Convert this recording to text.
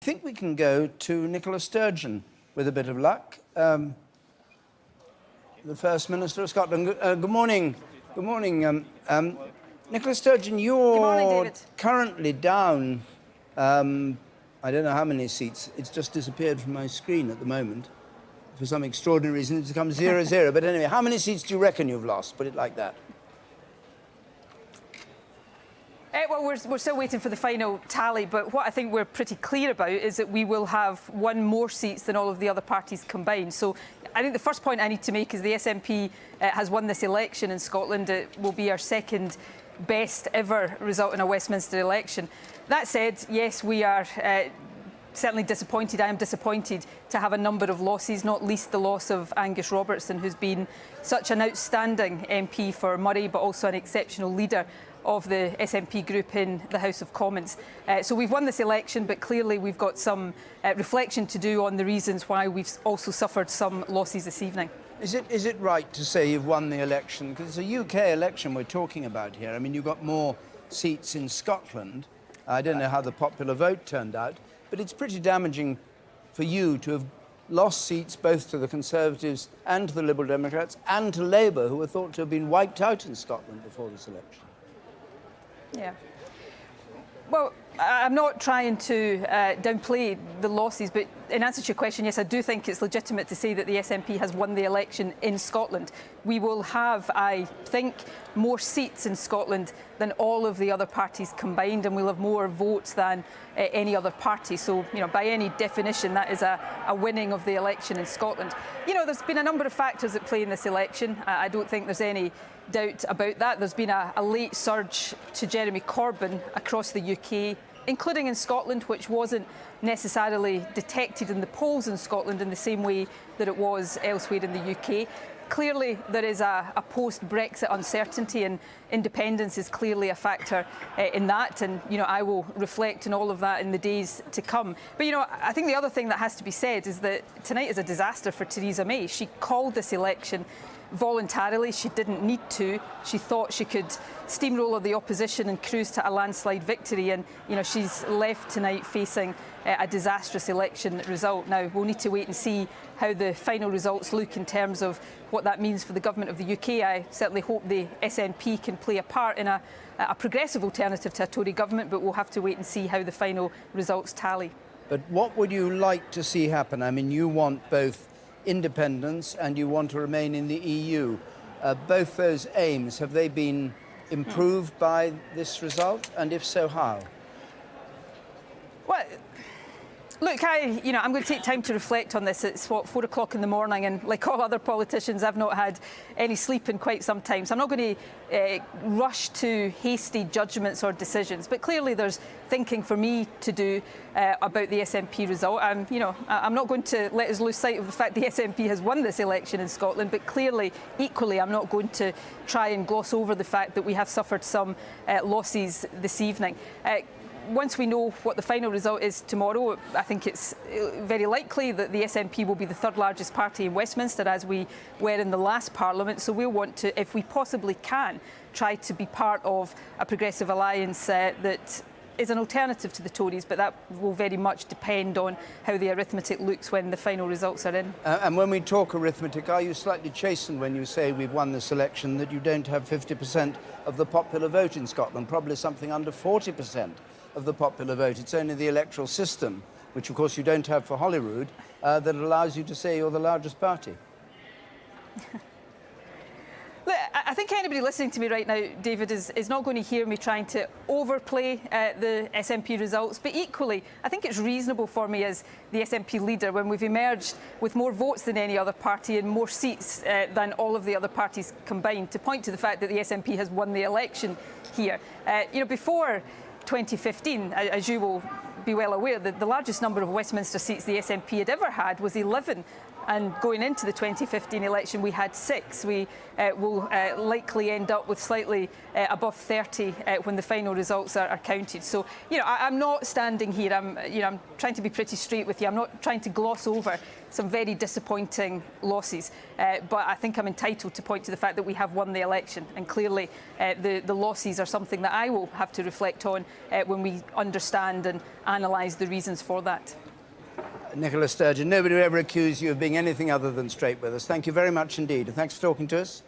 think we can go to Nicola Sturgeon with a bit of luck. The First Minister of Scotland. Good morning. Good morning. Nicola Sturgeon, you're currently down, I don't know how many seats. It's just disappeared from my screen at the moment. For some extraordinary reason, it's become 0-0. But anyway, how many seats do you reckon you've lost? Put it like that. Well, we're still waiting for the final tally, but what I think we're pretty clear about is that we will have one more seats than all of the other parties combined. So I think the first point I need to make is the SNP has won this election in Scotland. It will be our second best ever result in a Westminster election. That said, yes, we are certainly disappointed. I am disappointed to have a number of losses, not least the loss of Angus Robertson, who's been such an outstanding MP for Moray, but also an exceptional leader of the SNP group in the House of Commons. So we've won this election, but clearly we've got some reflection to do on the reasons why we've also suffered some losses this evening. Is it right to say you've won the election? Because it's a UK election we're talking about here. I mean, you've got more seats in Scotland. I don't know how the popular vote turned out, but it's pretty damaging for you to have lost seats both to the Conservatives and to the Liberal Democrats and to Labour, who were thought to have been wiped out in Scotland before this election. Yeah. Well, I'm not trying to downplay the losses, but in answer to your question, yes, I do think it's legitimate to say that the SNP has won the election in Scotland. We will have, I think, more seats in Scotland than all of the other parties combined, and we'll have more votes than any other party. So, you know, by any definition, that is a winning of the election in Scotland. You know, there's been a number of factors at play in this election. I don't think there's any doubt about that. There's been a late surge to Jeremy Corbyn across the UK, including in Scotland, which wasn't necessarily detected in the polls in Scotland in the same way that it was elsewhere in the UK. Clearly, there is a post-Brexit uncertainty, and independence is clearly a factor in that. And, you know, I will reflect on all of that in the days to come. But, you know, I think the other thing that has to be said is that tonight is a disaster for Theresa May. She called this election voluntarily. She didn't need to. She thought she could steamroller the opposition and cruise to a landslide victory, and you know, she's left tonight facing a disastrous election result. Now we'll need to wait and see how the final results look in terms of what that means for the government of the UK. I certainly hope the SNP can play a part in a progressive alternative to a Tory government, but we'll have to wait and see how the final results tally. But what would you like to see happen? I mean, you want both independence and you want to remain in the EU. Both those aims, have they been improved by this result? And if so, how? Well, look, I'm going to take time to reflect on this. It's, 4 o'clock in the morning, and like all other politicians, I've not had any sleep in quite some time. So I'm not going to rush to hasty judgments or decisions. But clearly there's thinking for me to do about the SNP result. I'm not going to let us lose sight of the fact the SNP has won this election in Scotland, but clearly, equally, I'm not going to try and gloss over the fact that we have suffered some losses this evening. Once we know what the final result is tomorrow, I think it's very likely that the SNP will be the third largest party in Westminster, as we were in the last Parliament. So we'll want to, if we possibly can, try to be part of a progressive alliance that is an alternative to the Tories, but that will very much depend on how the arithmetic looks when the final results are in. And when we talk arithmetic, are you slightly chastened when you say we've won this election, that you don't have 50% of the popular vote in Scotland, probably something under 40% of the popular vote? It's only the electoral system, which of course you don't have for Holyrood, that allows you to say you're the largest party. Look, I think anybody listening to me right now, David, is not going to hear me trying to overplay the SNP results. But equally, I think it's reasonable for me as the SNP leader, when we've emerged with more votes than any other party and more seats than all of the other parties combined, to point to the fact that the SNP has won the election here. Before 2015, as you will be well aware, the largest number of Westminster seats the SNP had ever had was 11. And going into the 2015 election, we had 6. We will likely end up with slightly above 30 when the final results are counted. So, I'm not standing here. I'm trying to be pretty straight with you. I'm not trying to gloss over some very disappointing losses, but I think I'm entitled to point to the fact that we have won the election, and clearly the losses are something that I will have to reflect on when we understand and analyse the reasons for that. Nicola Sturgeon, nobody will ever accuse you of being anything other than straight with us. Thank you very much indeed, and thanks for talking to us.